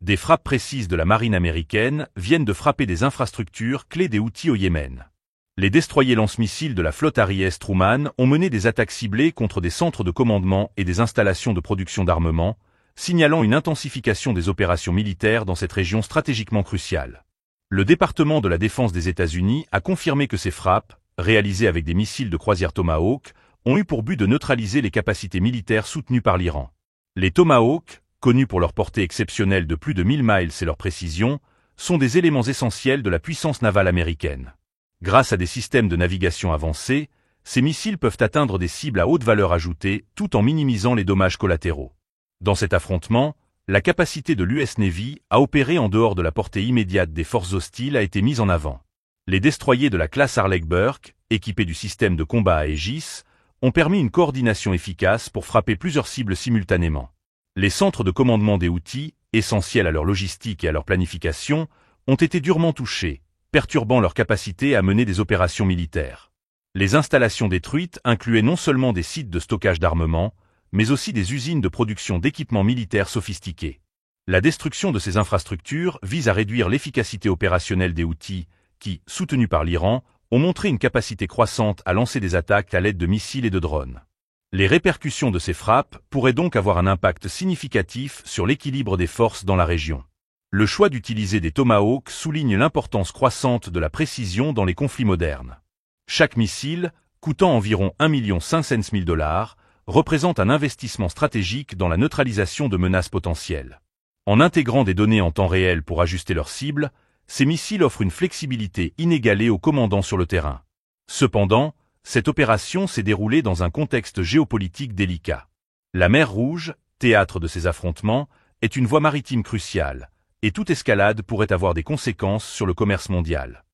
Des frappes précises de la marine américaine viennent de frapper des infrastructures clés des Houthis au Yémen. Les destroyers lance-missiles de la flotte Harry S. Truman ont mené des attaques ciblées contre des centres de commandement et des installations de production d'armement, signalant une intensification des opérations militaires dans cette région stratégiquement cruciale. Le département de la Défense des États-Unis a confirmé que ces frappes, réalisées avec des missiles de croisière Tomahawk, ont eu pour but de neutraliser les capacités militaires soutenues par l'Iran. Les Tomahawk, connus pour leur portée exceptionnelle de plus de 1000 miles et leur précision, sont des éléments essentiels de la puissance navale américaine. Grâce à des systèmes de navigation avancés, ces missiles peuvent atteindre des cibles à haute valeur ajoutée tout en minimisant les dommages collatéraux. Dans cet affrontement, la capacité de l'US Navy à opérer en dehors de la portée immédiate des forces hostiles a été mise en avant. Les destroyers de la classe Harlech-Burke, équipés du système de combat à Aegis, ont permis une coordination efficace pour frapper plusieurs cibles simultanément. Les centres de commandement des Houthis, essentiels à leur logistique et à leur planification, ont été durement touchés, perturbant leur capacité à mener des opérations militaires. Les installations détruites incluaient non seulement des sites de stockage d'armement, mais aussi des usines de production d'équipements militaires sophistiqués. La destruction de ces infrastructures vise à réduire l'efficacité opérationnelle des Houthis, qui, soutenus par l'Iran, ont montré une capacité croissante à lancer des attaques à l'aide de missiles et de drones. Les répercussions de ces frappes pourraient donc avoir un impact significatif sur l'équilibre des forces dans la région. Le choix d'utiliser des Tomahawk souligne l'importance croissante de la précision dans les conflits modernes. Chaque missile, coûtant environ 1 500 000 $, représente un investissement stratégique dans la neutralisation de menaces potentielles. En intégrant des données en temps réel pour ajuster leurs cibles, ces missiles offrent une flexibilité inégalée aux commandants sur le terrain. Cependant, cette opération s'est déroulée dans un contexte géopolitique délicat. La mer Rouge, théâtre de ces affrontements, est une voie maritime cruciale, et toute escalade pourrait avoir des conséquences sur le commerce mondial.